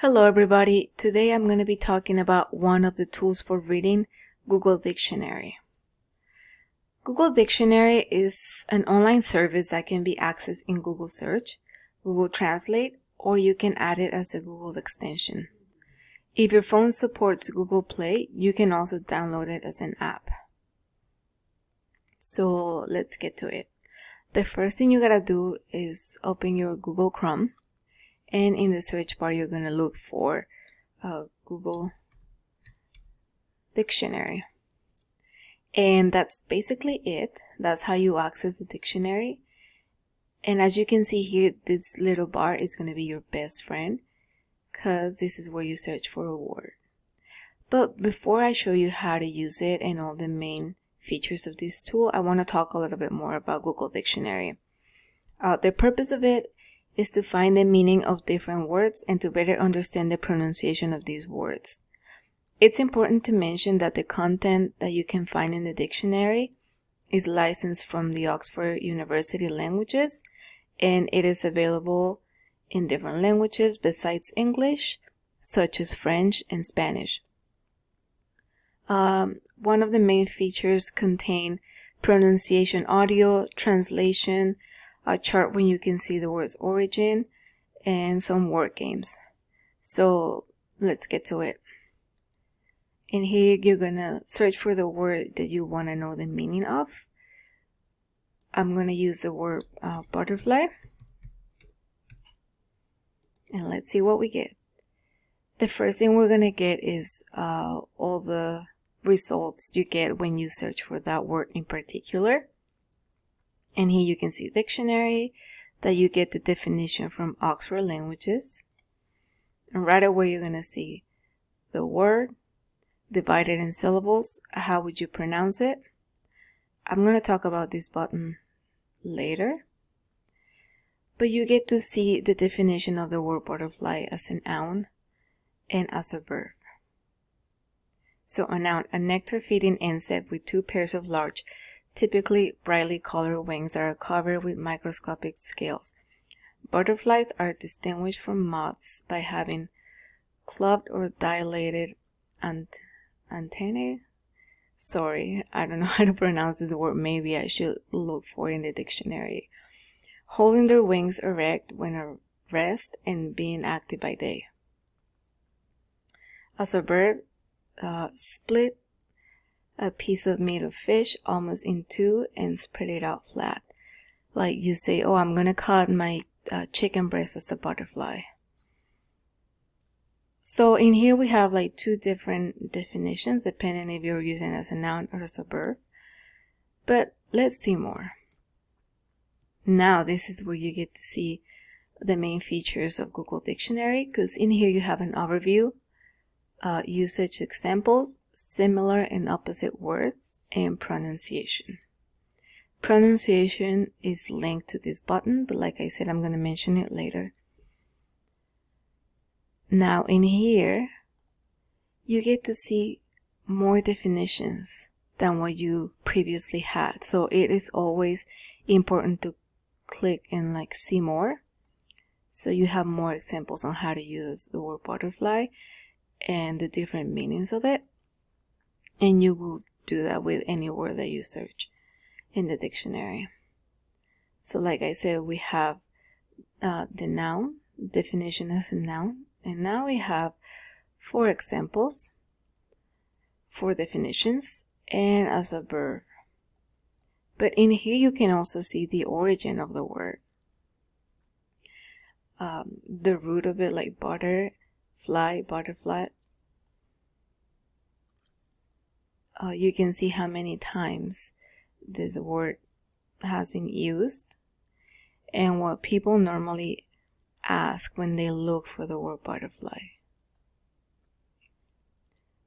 Hello everybody, today I'm going to be talking about one of the tools for reading, Google Dictionary. Google Dictionary is an online service that can be accessed in Google Search, Google Translate, or you can add it as a Google extension. If your phone supports Google Play, you can also download it as an app. So let's get to it. The first thing you gotta do is open your Google Chrome. And in the search bar, you're going to look for Google Dictionary. And that's basically it. That's how you access the dictionary. And as you can see here, this little bar is going to be your best friend because this is where you search for a word. But before I show you how to use it and all the main features of this tool, I want to talk a little bit more about Google Dictionary. The purpose of it is to find the meaning of different words and to better understand the pronunciation of these words. It's important to mention that the content that you can find in the dictionary is licensed from the Oxford University Languages, and it is available in different languages besides English, such as French and Spanish. One of the main features contain pronunciation audio, translation, a chart when you can see the word's origin, and some word games. So let's get to it. And here you're gonna search for the word that you want to know the meaning of. I'm gonna use the word butterfly, and let's see what we get. The first thing we're gonna get is all the results you get when you search for that word in particular. And here you can see dictionary, that you get the definition from Oxford Languages. And right away you're going to see the word, divided in syllables, how would you pronounce it. I'm going to talk about this button later. But you get to see the definition of the word butterfly as a noun and as a verb. So a noun, a nectar-feeding insect with two pairs of large, typically brightly colored wings that are covered with microscopic scales. Butterflies are distinguished from moths by having clubbed or dilated antennae. Sorry, I don't know how to pronounce this word. Maybe I should look for it in the dictionary. Holding their wings erect when at rest and being active by day. As a bird, split a piece of meat of fish almost in two and spread it out flat. Like you say, oh, I'm gonna cut my chicken breast as a butterfly. So in here we have like two different definitions depending if you're using it as a noun or as a verb. But let's see more. Now this is where you get to see the main features of Google Dictionary, because in here you have an overview, usage examples, similar and opposite words, and pronunciation. Pronunciation is linked to this button, but like I said, I'm going to mention it later. Now in here, you get to see more definitions than what you previously had. So it is always important to click and like see more. So you have more examples on how to use the word butterfly and the different meanings of it. And you will do that with any word that you search in the dictionary. So like I said, we have the noun, definition as a noun. And now we have 4 examples, 4 definitions, and as a verb. But in here you can also see the origin of the word. The root of it, like butterfly. You can see how many times this word has been used and what people normally ask when they look for the word butterfly.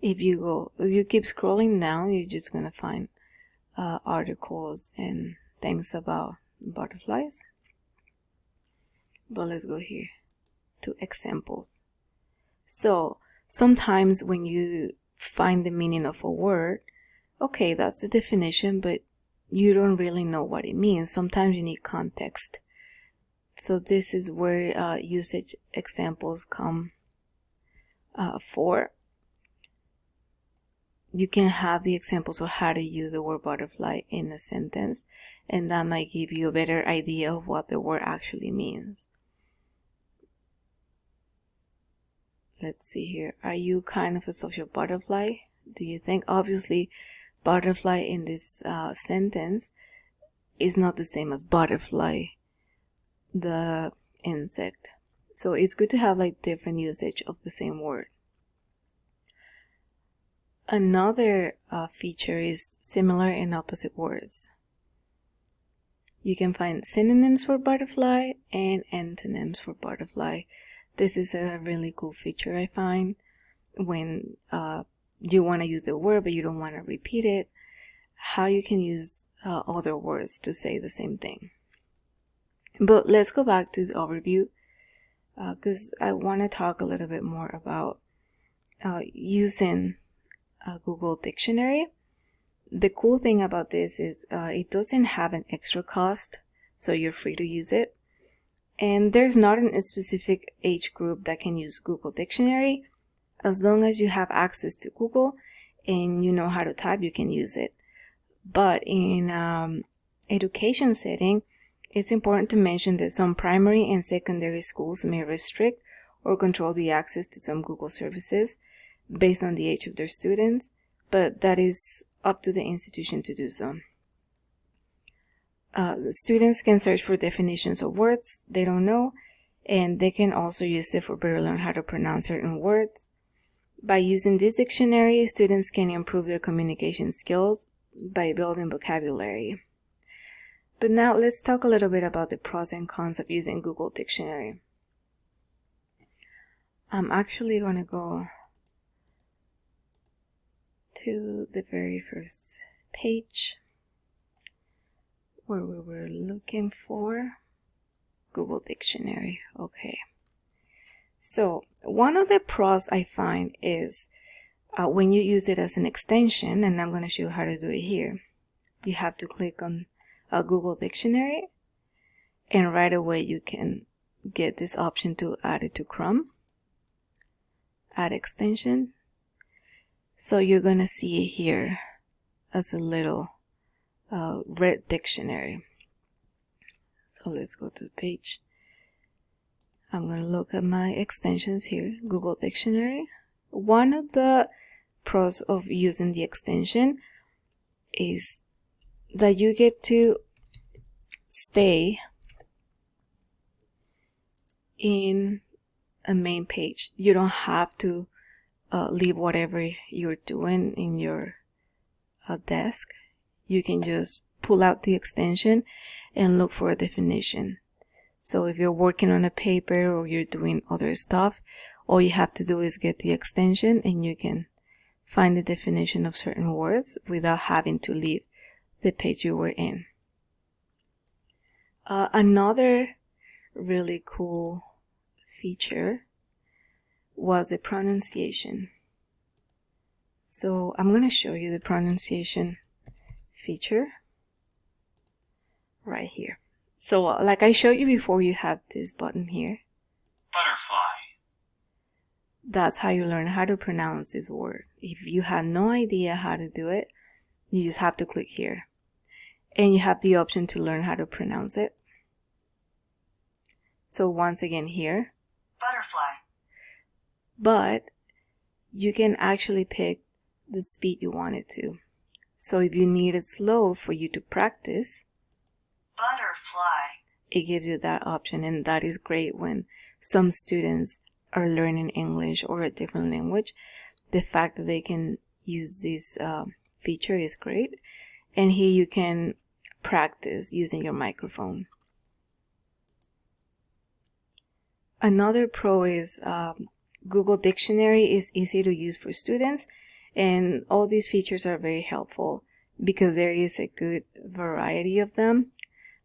If you keep scrolling down, you're just going to find articles and things about butterflies. But let's go here to examples. So sometimes when you find the meaning of a word, okay, that's the definition, but you don't really know what it means. Sometimes you need context. So this is where usage examples come 4, you can have the examples of how to use the word butterfly in a sentence, and that might give you a better idea of what the word actually means. Let's see here. Are you kind of a social butterfly? Do you think? Obviously, butterfly in this sentence is not the same as butterfly, the insect. So it's good to have like different usage of the same word. Another feature is similar and opposite words. You can find synonyms for butterfly and antonyms for butterfly. This is a really cool feature I find when you want to use the word but you don't want to repeat it, how you can use other words to say the same thing. But let's go back to the overview because I want to talk a little bit more about using Google Dictionary. The cool thing about this is it doesn't have an extra cost, so you're free to use it. And there's not a specific age group that can use Google Dictionary. As long as you have access to Google and you know how to type, you can use it. But in education setting, it's important to mention that some primary and secondary schools may restrict or control the access to some Google services based on the age of their students, but that is up to the institution to do so. Students can search for definitions of words they don't know, and they can also use it for better learn how to pronounce certain words. By using this dictionary, students can improve their communication skills by building vocabulary. But now let's talk a little bit about the pros and cons of using Google Dictionary. I'm actually going to go to the very first page where we were looking for Google Dictionary. Okay. So one of the pros I find is when you use it as an extension, and I'm going to show you how to do it here. You have to click on Google Dictionary, and right away you can get this option to add it to Chrome. Add extension. So you're going to see it here as a little red dictionary. So let's go to the page. I'm going to look at my extensions here, Google Dictionary. One of the pros of using the extension is that you get to stay in a main page. You don't have to leave whatever you're doing in your desk. You can just pull out the extension and look for a definition. So if you're working on a paper or you're doing other stuff, all you have to do is get the extension and you can find the definition of certain words without having to leave the page you were in. Another really cool feature was the pronunciation. So I'm going to show you the pronunciation feature right here. So like I showed you before, you have this button here. Butterfly. That's how you learn how to pronounce this word. If you have no idea how to do it, you just have to click here. And you have the option to learn how to pronounce it. So once again here. Butterfly. But you can actually pick the speed you want it to. So if you need it slow for you to practice, butterfly, it gives you that option, and that is great when some students are learning English or a different language. The fact that they can use this feature is great. And here you can practice using your microphone. Another pro is Google Dictionary is easy to use for students, and all these features are very helpful because there is a good variety of them.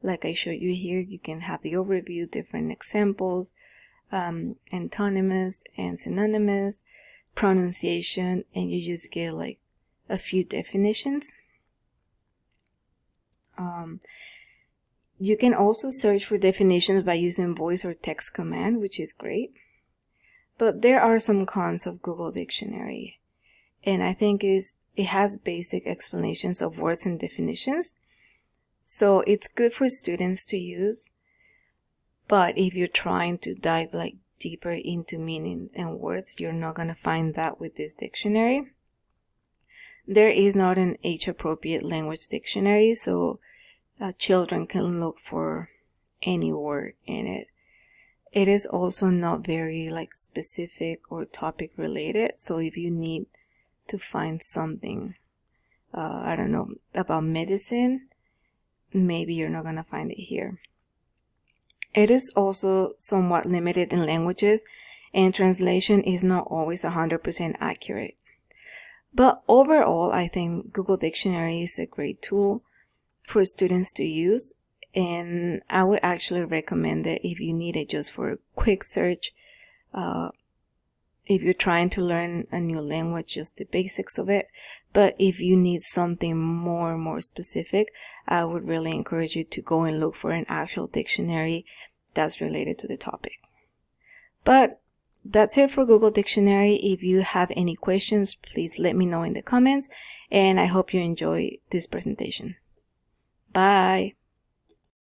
Like I showed you here, you can have the overview, different examples, antonyms and synonymous, pronunciation, and you just get like a few definitions. You can also search for definitions by using voice or text command, which is great. But there are some cons of Google Dictionary, and I think it has basic explanations of words and definitions. So it's good for students to use, but if you're trying to dive like deeper into meaning and words, you're not going to find that with this dictionary. There is not an age-appropriate language dictionary, so children can look for any word in it. It is also not very like specific or topic related, so if you need to find something, I don't know, about medicine, maybe you're not going to find it here. It is also somewhat limited in languages, and translation is not always 100% accurate. But overall, I think Google Dictionary is a great tool for students to use, and I would actually recommend it if you need it just for a quick search. If you're trying to learn a new language, just the basics of it. But if you need something more specific, I would really encourage you to go and look for an actual dictionary that's related to the topic. But that's it for Google Dictionary. If you have any questions, please let me know in the comments, and I hope you enjoy this presentation. Bye!